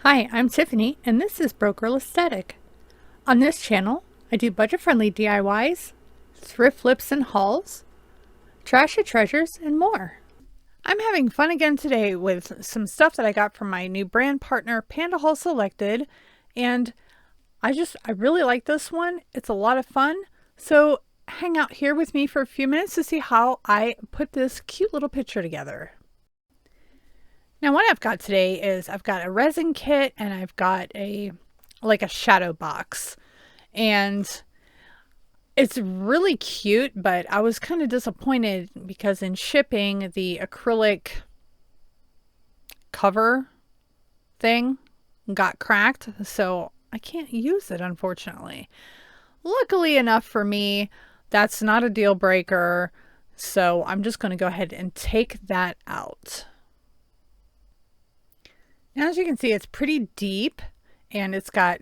Hi, I'm Tiffany, and this is Broke Aesthetic. On this channel, I do budget-friendly DIYs, thrift flips and hauls, trashy treasures, and more. I'm having fun again today with some stuff that I got from my new brand partner, PandaHall Selected, and I really like this one. It's a lot of fun, so hang out here with me for a few minutes to see how I put this cute little picture together. Now what I've got today is I've got a resin kit and I've got a shadow box, and it's really cute, but I was kind of disappointed because in shipping the acrylic cover thing got cracked, so I can't use it, unfortunately. Luckily enough for me, that's not a deal breaker, so I'm just going to go ahead and take that out. Now, as you can see, it's pretty deep, and it's got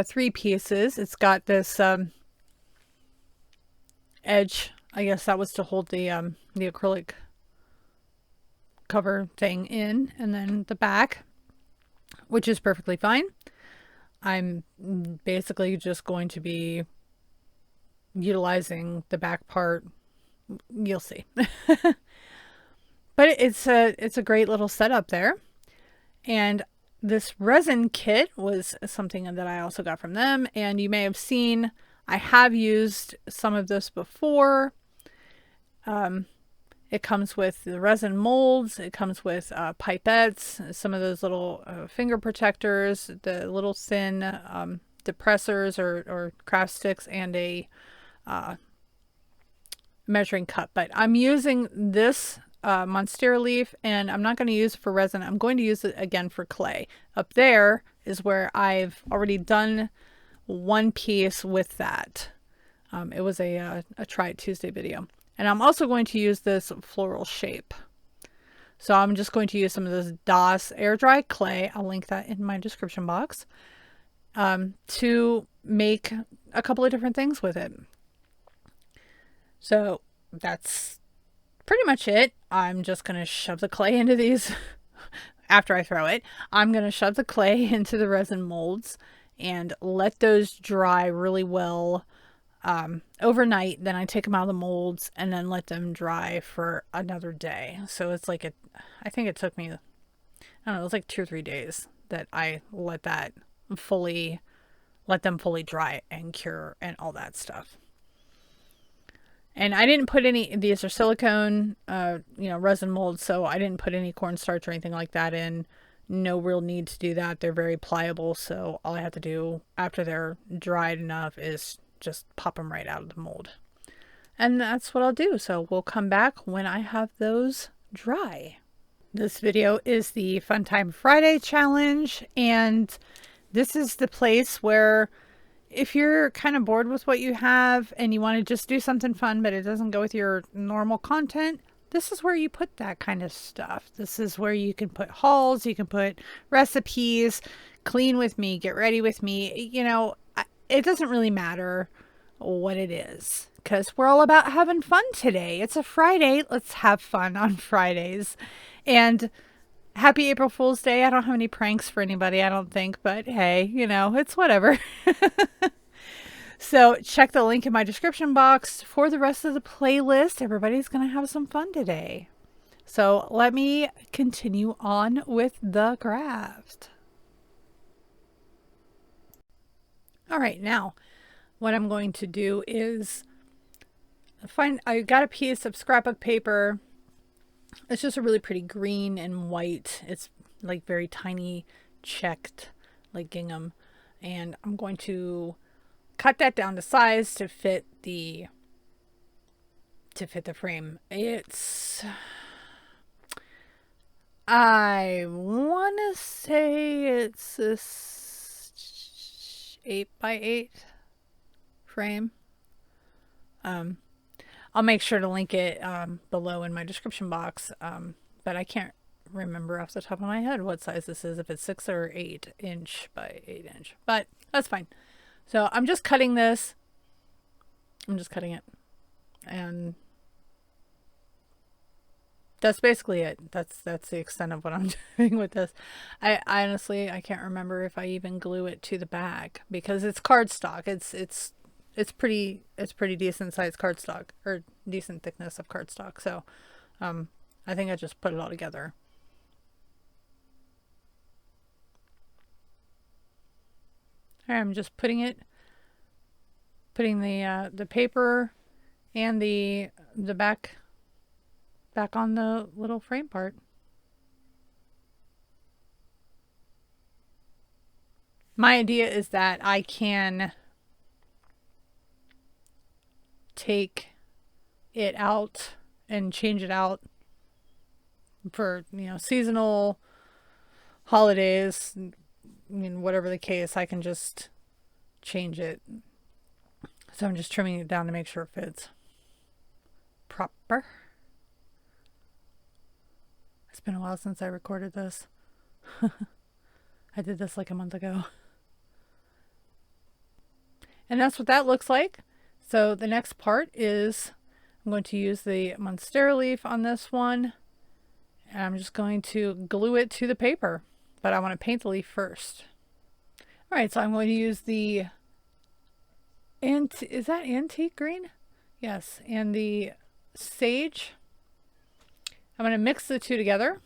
three pieces. It's got this edge, I guess that was to hold the acrylic cover thing in, and then the back, which is perfectly fine. I'm basically just going to be utilizing the back part. You'll see. But it's a great little setup there. And this resin kit was something that I also got from them, and you may have seen I have used some of this before. It comes with the resin molds, it comes with pipettes, some of those little finger protectors, the little thin depressors or craft sticks, and a measuring cup. But I'm using this monstera leaf, and I'm not going to use it for resin. I'm going to use it again for clay. Up there is where I've already done one piece with that. It was a Try It Tuesday video. And I'm also going to use this floral shape. So I'm just going to use some of this DOS air dry clay. I'll link that in my description box to make a couple of different things with it. So that's pretty much it. I'm just going to shove the clay into these. After I throw it, I'm going to shove the clay into the resin molds and let those dry really well overnight. Then I take them out of the molds and then let them dry for another day. So it's like I think it took me, I don't know, it was like 2 or 3 days that I let them fully dry and cure and all that stuff. And I didn't put any, these are silicone, resin molds, so I didn't put any cornstarch or anything like that in. No real need to do that. They're very pliable, so all I have to do after they're dried enough is just pop them right out of the mold. And that's what I'll do. So we'll come back when I have those dry. This video is the Funtime Friday challenge, and this is the place where if you're kind of bored with what you have and you want to just do something fun, but it doesn't go with your normal content, this is where you put that kind of stuff. This is where you can put hauls, you can put recipes, clean with me, get ready with me. You know, it doesn't really matter what it is because we're all about having fun today. It's a Friday. Let's have fun on Fridays. And happy April Fool's Day. I don't have any pranks for anybody, I don't think, but hey, it's whatever. So check the link in my description box for the rest of the playlist. Everybody's going to have some fun today. So let me continue on with the craft. All right, now what I'm going to do is I got a piece of scrapbook paper. It's just a really pretty green and white. It's like very tiny checked like gingham, and I'm going to cut that down to size to fit the frame. I want to say it's this 8x8 frame. I'll make sure to link it below in my description box, but I can't remember off the top of my head what size this is, if it's 6 or 8 inch by 8 inch, but that's fine. So I'm just cutting this. I'm just cutting it and that's basically it. That's the extent of what I'm doing with this. I honestly, I can't remember if I even glue it to the bag because it's cardstock. It's pretty decent sized cardstock, or decent thickness of cardstock. So I think I just put it all together. All right, I'm just putting the paper and the back on the little frame part. My idea is that I can take it out and change it out for, you know, seasonal, holidays, I mean, whatever the case, I can just change it. So I'm just trimming it down to make sure it fits proper. It's been a while since I recorded this. I did this like a month ago. And that's what that looks like. So the next part is I'm going to use the Monstera leaf on this one. And I'm just going to glue it to the paper. But I want to paint the leaf first. Alright, so I'm going to use the is that antique green? Yes, and the sage. I'm going to mix the two together.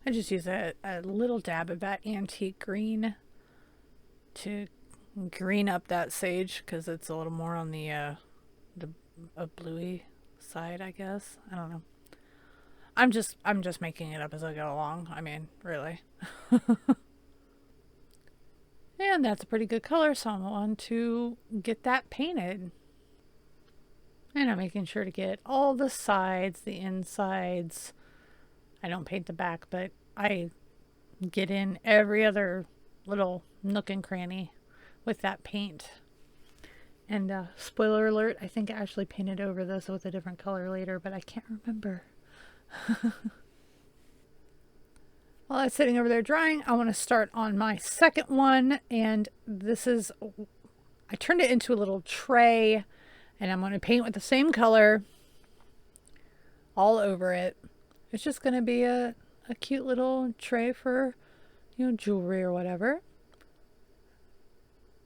I just use a little dab of that antique green to green up that sage because it's a little more on the bluey side, I guess. I don't know. I'm just making it up as I go along. I mean, really. And that's a pretty good color, so I want to get that painted. And I'm making sure to get all the sides, the insides. I don't paint the back, but I get in every other little nook and cranny with that paint. And spoiler alert, I think I actually painted over this with a different color later, but I can't remember. While it's sitting over there drying, I want to start on my second one, and this is, I turned it into a little tray, and I'm going to paint with the same color all over it. It's just going to be a cute little tray for, you know, jewelry or whatever.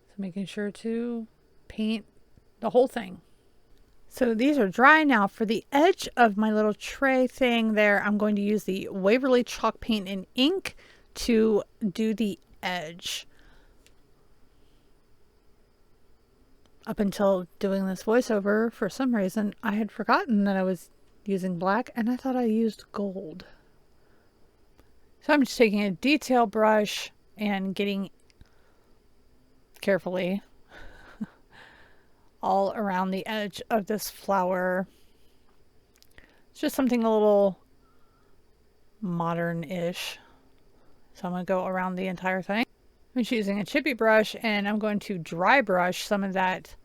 So making sure to paint the whole thing. So these are dry now. For the edge of my little tray thing there, I'm going to use the Waverly chalk paint and ink to do the edge. Up until doing this voiceover, for some reason, I had forgotten that I was using black and I thought I used gold. So I'm just taking a detail brush and getting carefully all around the edge of this flower. It's just something a little modern-ish. So I'm going to go around the entire thing. I'm just using a chippy brush, and I'm going to dry brush some of that,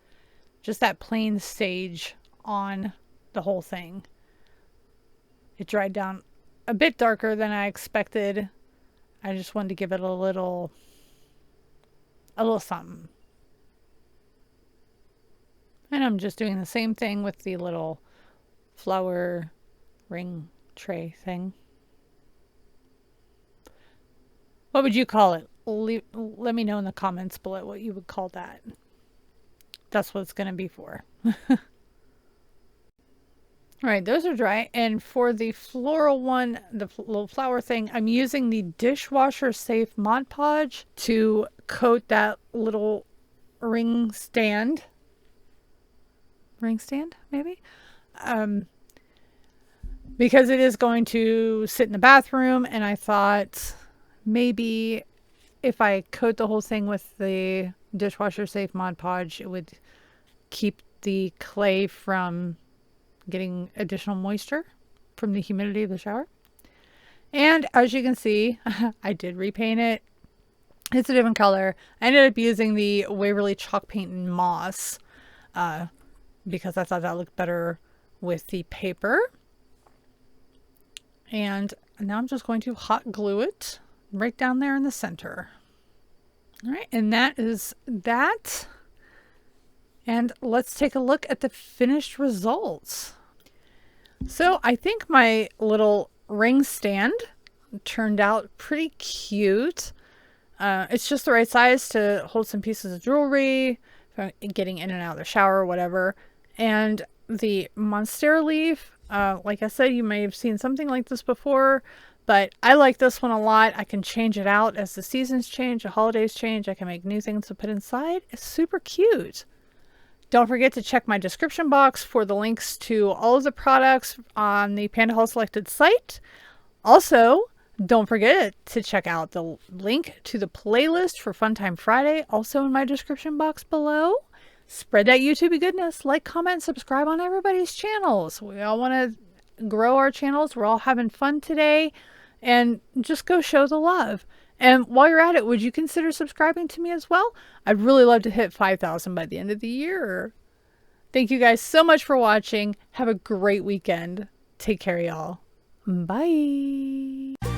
just that plain sage on the whole thing. It dried down a bit darker than I expected. I just wanted to give it a little something. And I'm just doing the same thing with the little flower ring tray thing. What would you call it? Let me know in the comments below what you would call that. That's what it's going to be for. Alright, those are dry. And for the floral one, the little flower thing, I'm using the dishwasher safe Mod Podge to coat that little ring stand. Ring stand, maybe? Because it is going to sit in the bathroom, and I thought maybe if I coat the whole thing with the dishwasher safe Mod Podge, it would keep the clay from getting additional moisture from the humidity of the shower. And as you can see, I did repaint it. It's a different color. I ended up using the Waverly chalk paint and moss because I thought that looked better with the paper. And now I'm just going to hot glue it right down there in the center. All right, and that is that. And let's take a look at the finished results. So I think my little ring stand. It turned out pretty cute. It's just the right size to hold some pieces of jewelry, getting in and out of the shower or whatever. And the monstera leaf, like I said, you may have seen something like this before, but I like this one a lot. I can change it out as the seasons change, the holidays change. I can make new things to put inside. It's super cute. Don't forget to check my description box for the links to all of the products on the PandaHall Selected site. Also, don't forget to check out the link to the playlist for Funtime Friday, also in my description box below. Spread that YouTube goodness. Like, comment, subscribe on everybody's channels. We all want to grow our channels. We're all having fun today. And just go show the love. And while you're at it, would you consider subscribing to me as well? I'd really love to hit 5,000 by the end of the year. Thank you guys so much for watching. Have a great weekend. Take care, y'all. Bye.